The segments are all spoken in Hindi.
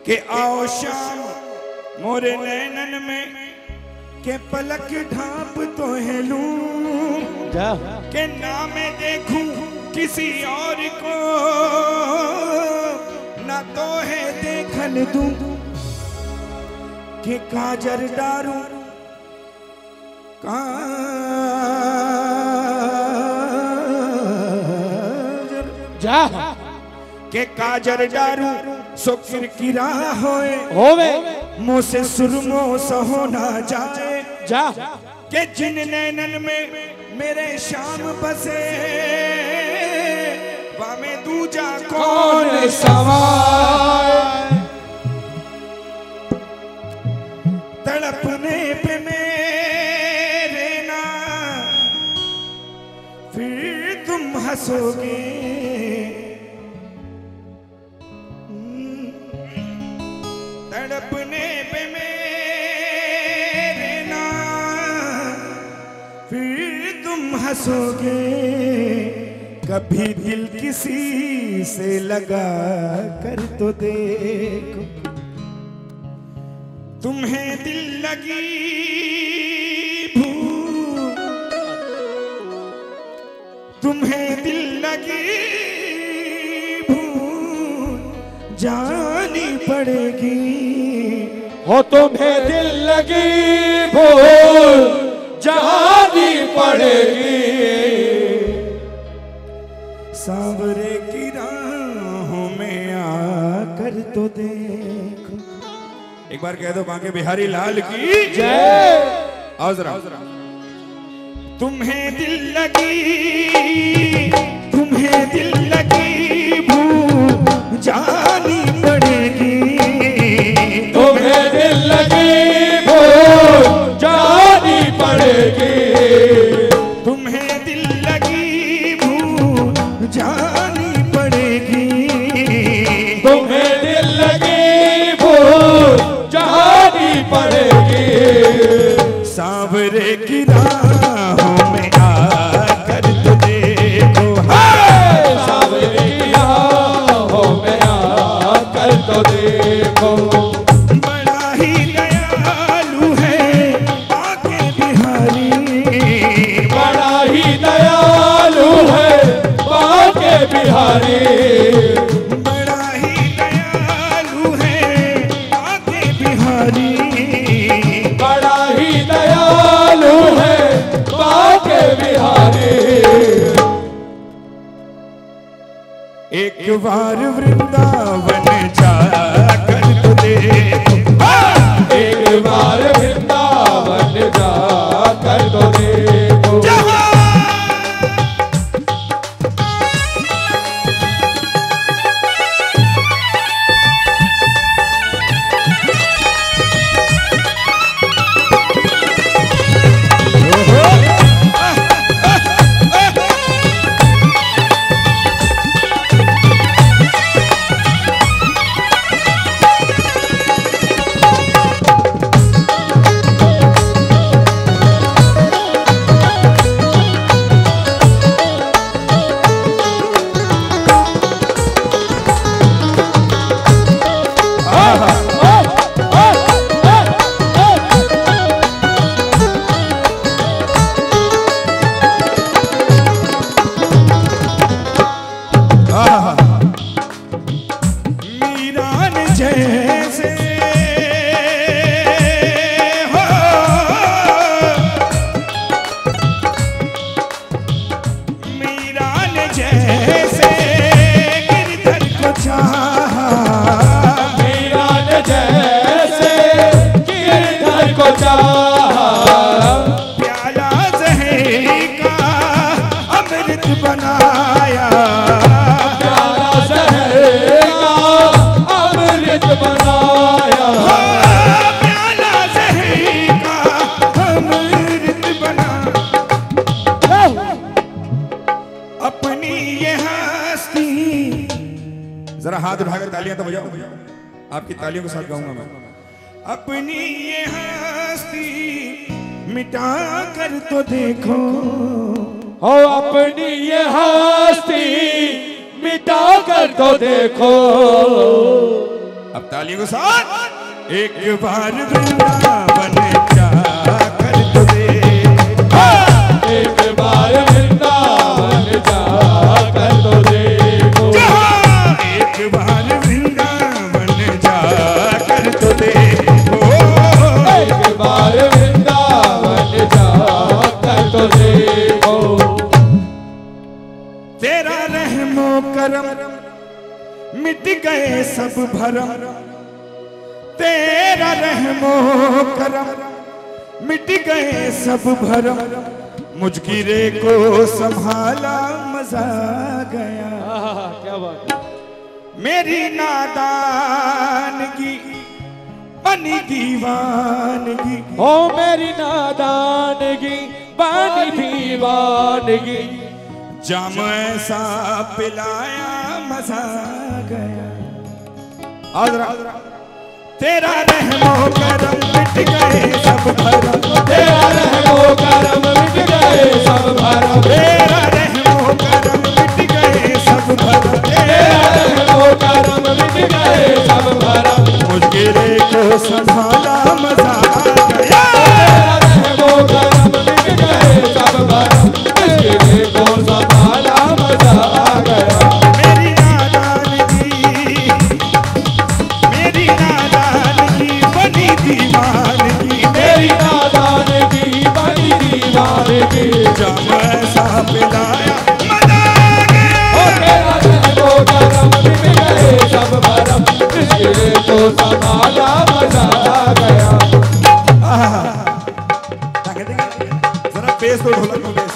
के आओ शाम मोरे नैनन में के पलक ढांप तो है लूं के ना मैं देखूं किसी और को ना तो है देखन दूं के काजर डारूं के काजर डारूं सो किरकिरा होए मुँह से सुरमो सहो ना जाए के जिन नैनन में मेरे शाम बसे वामे दूजा कौन सवाए तड़पने पे मेरे ना फिर तुम हंसोगे तड़पने पे मेरे ना फिर तुम हंसोगे कभी दिल किसी से लगा कर तो देखो तुम्हें दिल लगी भूख तुम्हें दिल लगी भूख जानी पड़ेगी हो तुम्हें दिल लगी भूल जानी पड़ेगी सांवरे की राहों में आकर तो देखो एक बार कह दो बांके बिहारी लाल की जय। आओ जरा तुम्हें दिल लगी भूख जानी पड़ेगी तुम्हें दिल लगी भूल जानी पड़ेगी तुम्हें दिल लगी भूख जानी पड़ेगी तुम्हें दिल लगी भूल जानी पड़ेगी सांवरे की राहों में आकर तो देखो सांवरे की राहों में आकर तो देखो बड़ा ही दयालु है बांके बिहारी बड़ा ही दयालु है बांके बिहारी बड़ा ही दयालु है बांके बिहारी बड़ा ही दयालु है बांके बिहारी एक बार वृंदावन जाकर तो देखो एक बार वृंदावन जाकर तो देखो प्याला ज़हर का अमृत बनाया प्याला ज़हर का अमृत बनाया प्याला ज़हर का अमृत बना अपनी ये हस्ती जरा हाथ उठाकर तालियां तो बजाओ आपकी तालियों के साथ गाऊंगा मैं अपनी ये हस्ती मिटा कर तो देखो हो अपनी ये हस्ती कर तो देखो। अब तालियों के साथ एक बार वृंदावन जा कर तो देखो। एक बार वृंदावन जा कर तो देखो। एक बार वृंदावन जा कर तो देखो। एक बार वृंदावन जा कर तो देखो। तेरा रहमो करम मिट गए सब भरम। तेरा रहमो करम मिट गए सब भरम। मुझगिरे को संभाला मजा गया। क्या बात है। मेरी नादानगी बनी दीवानगी। ओ मेरी नादानगी बनी दीवानगी। जाम ऐसा पिलाया मजा गया। तेरा रहमो करम मिट गए सब भरम। तेरा रहमो करम मिट गए सब भरम। तेरा रहमो करम मिट गए सब भरम। तेरा रहमो करम मिट गए सब भरम। मुझगिरे को संभाला मजा गया। तेरा रहमो करम मिट गए सब भरम। मुझगिरे को संभाला मजा गया। मेरी नादानगी बनी दीवानगी। मेरी नादानगी बनी दीवानगी। जाम ऐसा पिलाया मजा गया। ओ तेरा रहमो करम मिट गए सब भरम। मुझगिरे को संभाला मजा गया। जरा बेस तो ढोलक में बेस।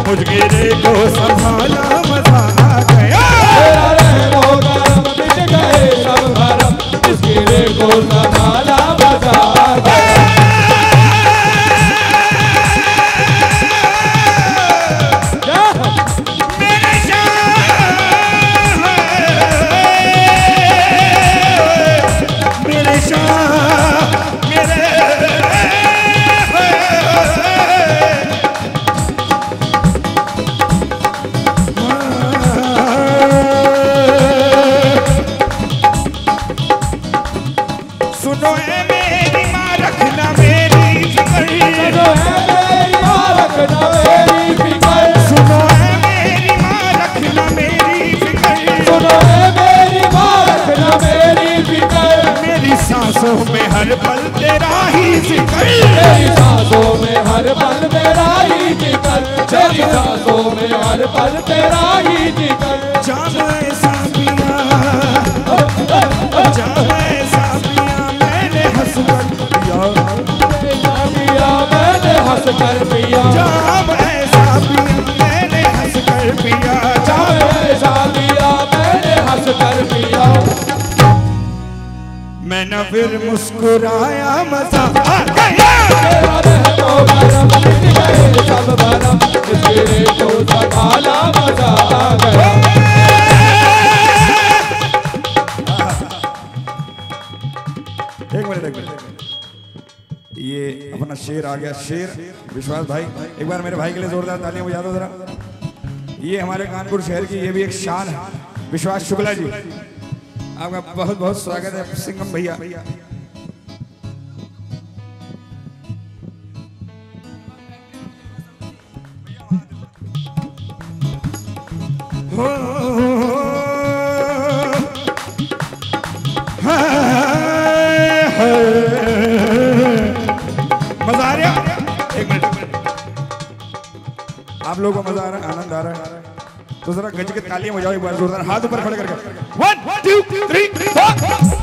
मुझगिरे को संभाला मजा गया। तेरा रहमो करम मिट गए सब भरम। मुझगिरे को संभाला मजा गया। मेरे शाह मेरे सुनो है मेरी माँ रखना मेरी फिक्र। सुनो है मेरी माँ रखना मेरी फिक्र। सुनो है मेरी माँ रखना मेरी सुनो है मेरी माँ रखना मेरी फिक्र। मेरी सांसों में हर पल तेरा ही जिक्र। मेरी सांसों में हर पल तेरा ही जिक्र। मेरी सांसों में हर पल तेरा ही जिक्र। जाम ऐसा पिया मैंने हंस कर पिया। मैंने हंस कर पिया। जाम ऐसा पिया मैंने हंस कर पिया। जाम ऐसा पिया मैंने हंस कर पिया। मैं न फिर मुस्कुराया मजा आ गया। तेरा रहमो करम मिट गए सब भरम। मुझगिरे को संभाला मजा आ गया। शेर आ गया, शेर विश्वास भाई। एक बार मेरे भाई के लिए जोरदार तालियां बजा दो जरा। ये हमारे कानपुर शहर की ये भी एक शान है, विश्वास शुक्ला जी, आपका बहुत बहुत स्वागत है सिंघम भैया। मजा आ रहा? एक मिनट, आप लोगों को मजा आ रहा है, आनंद आ रहा है तो जरा गज के तालियां बजाओ एक बार जोरदार, हाथ ऊपर खड़े करके 1 2 3 4।